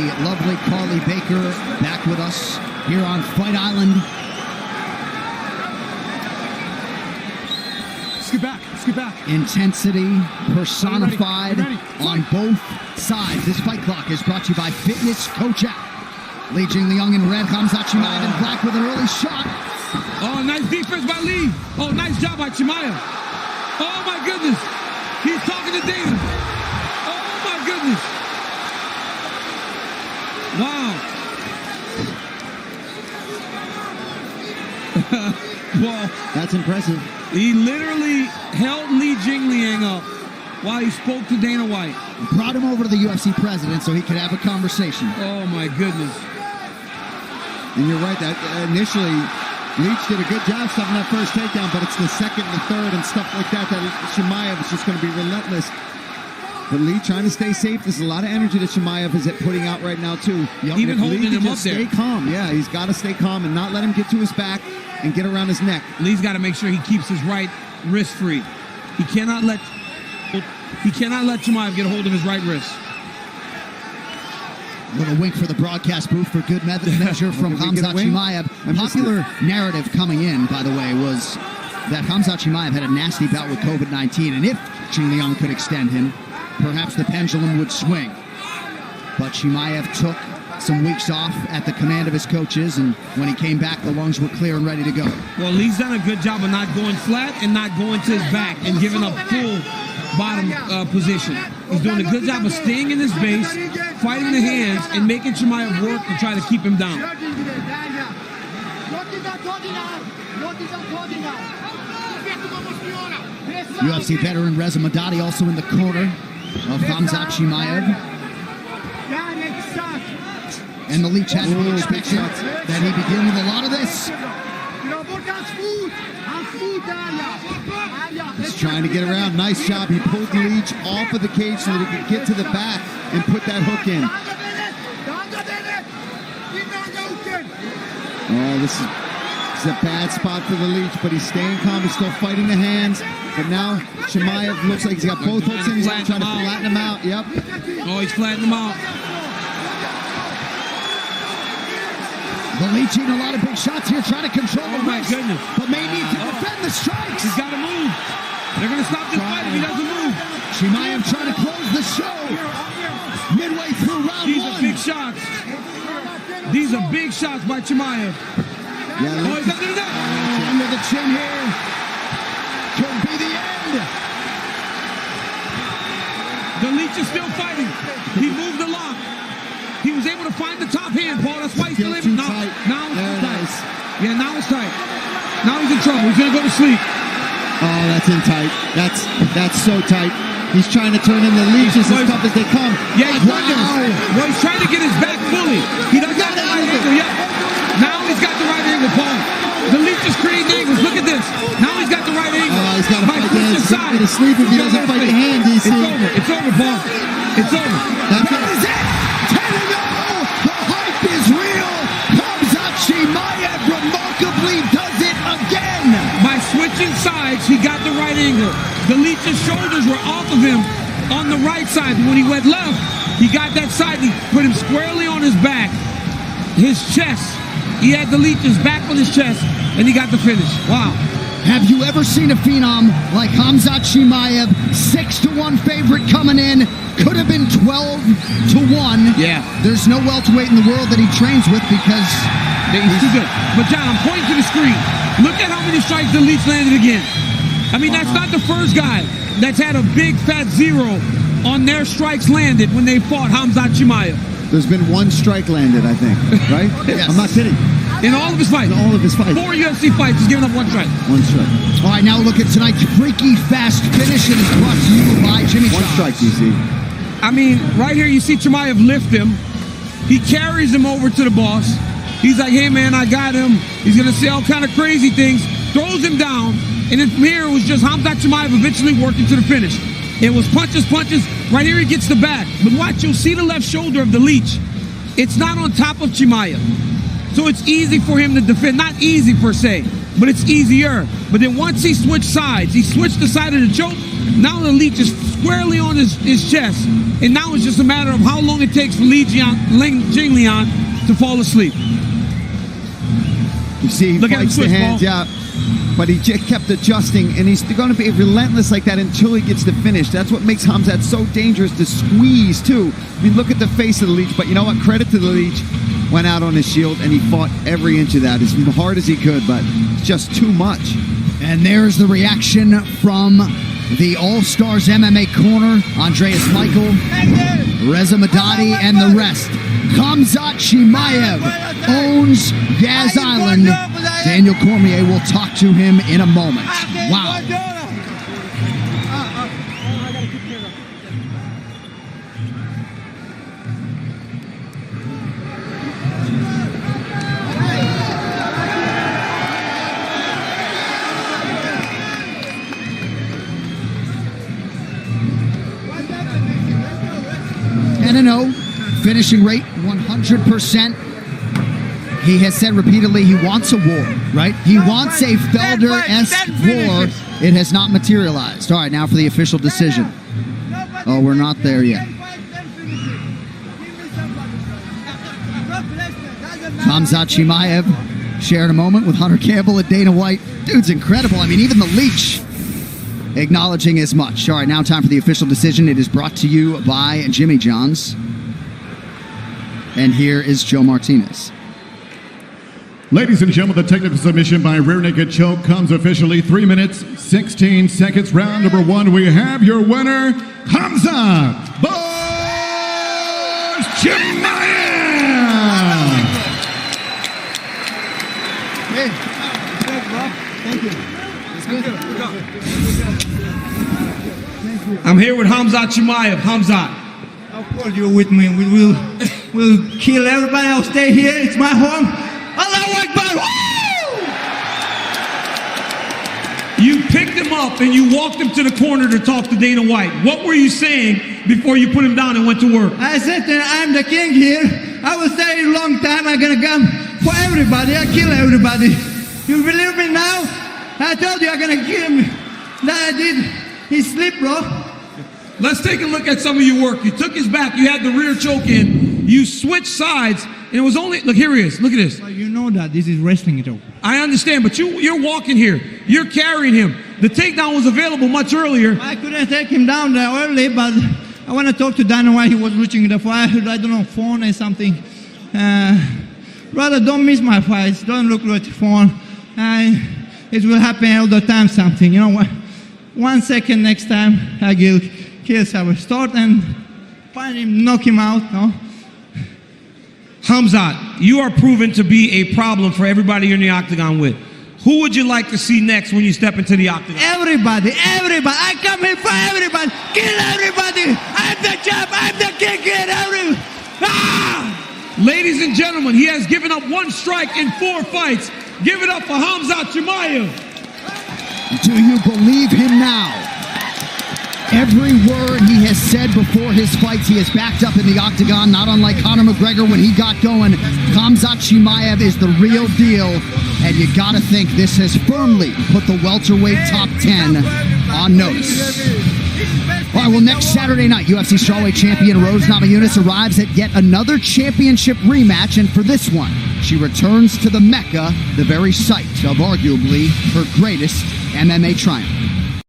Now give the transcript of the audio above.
the lovely Carly Baker back with us here on Fight Island. Scoot back. Intensity personified on both sides. This fight clock is brought to you by Fitness Coach App. Li Jing Liang in red, Khamzat Chimaev in black with an early shot. Oh, nice defense by Li. Oh, nice job by Chimaev. Oh, my goodness. He's talking to Dana. Oh, my goodness. Wow. Well, that's impressive. He literally held Li Jing Liang up while he spoke to Dana White. Brought him over to the UFC president so he could have a conversation. Oh, my goodness. And you're right, that initially, Leach did a good job stopping that first takedown, but it's the second and the third and stuff like that Chimaev is just going to be relentless. But Li trying to stay safe. There's a lot of energy that Chimaev is putting out right now, too. Even holding him up there. Stay calm. Yeah, he's got to stay calm and not let him get to his back and get around his neck. Li's got to make sure he keeps his right wrist free. He cannot let Chimaev get a hold of his right wrist. Little wink for the broadcast booth for good measure from Khamzat Chimaev. Popular narrative coming in, by the way, was that Khamzat Chimaev had a nasty bout with COVID-19, and if Jing Liang could extend him, perhaps the pendulum would swing. But Chimaev took some weeks off at the command of his coaches, and when he came back, the lungs were clear and ready to go. Well, Li's done a good job of not going flat and not going to his back and giving up full bottom position. He's doing a good job of staying in his base, fighting the hands, and making Chimaev work to try to keep him down. UFC veteran Reza Madadi also in the corner of Khamzat Chimaev. And the Leech has to be expected that he begin with a lot of this. He's trying to get around. Nice job. He pulled the Leech off of the cage so that he could get to the back and put that hook in. Oh, this is a bad spot for the Leech, but he's staying calm. He's still fighting the hands. But now Chimaev looks like he's got both hooks in. He's trying to flatten him out. Yep. Oh, he's flattening him out. The Leech eating a lot of big shots here, trying to control the wrist, goodness. but may need to defend the strikes. He's got to move. They're going to stop this fight if he doesn't move. Chimaev trying to close the show. Midway through round These one. are big shots. These are big shots by Chimaev. Yeah, oh, he's under the neck. Under the chin here. Could be the end. The Leech is still fighting. He moved the lock. He was able to find the top hand, Paul. That's why he's still able. Now it's tight. Yeah, now it's tight. Now he's in trouble. He's going to go to sleep. Oh, that's in tight. That's so tight. He's trying to turn in the leeches as tough as they come. Yeah, he's well, he's trying to get his back fully. He doesn't got the right angle yet. Now he's got the right angle, Paul. The Leech is creating angles. Look at this. Now he's got the right angle. Oh, he's got to fight the hands. He's going to sleep if he doesn't fight the hand, DC. It's over. It's over, Paul. It's over. That is it. 10-0. The hype is real. Khamzat Chimaev remarkably does it again. By switching sides, he got the right angle. The Leech's shoulders were off of him on the right side. When he went left, he got that side. He put him squarely on his back, his chest. He had the Leech's back on his chest, and he got the finish. Wow. Have you ever seen a phenom like Khamzat Chimaev? 6-1 favorite coming in. Could have been 12-1. Yeah. There's no welterweight in the world that he trains with because he's too good. But John, I'm pointing to the screen. Look at how many strikes the Leech landed again. I mean, that's not the first guy that's had a big fat zero on their strikes landed when they fought Khamzat Chimaev. There's been one strike landed, I think, right? Yes. I'm not kidding. In all of his fights. In all of his fights. 4 UFC fights, he's given up one strike. One strike. All right, now look at tonight's freaky fast finish, and it's brought to you by Jimmy One strike, DC. I mean, right here you see Chimaev lift him. He carries him over to the boss. He's like, hey man, I got him. He's going to say all kind of crazy things. Throws him down. And then from here, it was just Khamzat Chimaev eventually working to the finish. It was punches. Right here, he gets the back. But watch, you'll see the left shoulder of the Leech. It's not on top of Chimaev. So it's easy for him to defend. Not easy per se, but it's easier. But then once he switched sides, he switched the side of the choke. Now the leech is squarely on his chest, and now it's just a matter of how long it takes for Ling Jingliang to fall asleep. You see, he Look at him fights the switch, hands, Paul. yeah. But he just kept adjusting, and he's going to be relentless like that until he gets the finish. That's what makes Khamzat so dangerous to squeeze, too. I mean, look at the face of the leech. But you know what? Credit to the leech. Went out on his shield, and he fought every inch of that as hard as he could, but it's just too much. And there's the reaction from the All-Stars MMA corner. Andreas Michael, Reza Madadi, and the rest. Khamzat Chimaev owns Yaz Island. Daniel Cormier will talk to him in a moment. Wow. And a no. Finishing rate 100%. He has said repeatedly he wants a war, right? He wants a Felder-esque war. It has not materialized. All right, now for the official decision. Oh, we're not there yet. Khamzat Chimaev shared a moment with Hunter Campbell and Dana White. Dude's incredible. I mean, even the leech acknowledging as much. All right, now time for the official decision. It is brought to you by Jimmy John's. And here is Joe Martinez. Ladies and gentlemen, the technical submission by rear naked choke comes officially 3 minutes, 16 seconds. Round number 1, we have your winner, Khamzat Chimaev. Hey, thank you. I'm here with Khamzat Chimaev. Khamzat. Of course you're with me. We'll kill everybody. I'll stay here. It's my home. Allahu Akbar. Woo! You picked him up and you walked him to the corner to talk to Dana White. What were you saying before you put him down and went to work? I said that I'm the king here. I will stay a long time. I'm gonna come for everybody. I kill everybody. You believe me now? I told you I'm gonna kill him. That I did. He sleep, bro. Let's take a look at some of your work. You took his back. You had the rear choke in. You switched sides. And it was only, look, here he is. Look at this. Well, you know that this is wrestling choke. I understand, but you're walking here. You're carrying him. The takedown was available much earlier. I couldn't take him down there early, but I want to talk to Dana White. He was reaching the fire. I don't know, phone or something. Brother, don't miss my fights. Don't look at the phone. It will happen all the time, something. You know what? 1 second next time, I will kill someone. Start and find him, knock him out, no? Khamzat, you are proven to be a problem for everybody you're in the octagon with. Who would you like to see next when you step into the octagon? Everybody. I come here for everybody. Kill everybody. I'm the champ. I'm the king. Kill everybody. Ladies and gentlemen, he has given up 1 strike in 4 fights. Give it up for Khamzat Chimaev. Do you believe him now? Every word he has said before his fights, he has backed up in the octagon, not unlike Conor McGregor when he got going. Khamzat Chimaev is the real deal, and you gotta think this has firmly put the welterweight top 10 on notice. All right, well, next Saturday night, UFC strawweight champion Rose Namajunas arrives at yet another championship rematch, and for this one, she returns to the Mecca, the very site of arguably her greatest MMA triumph.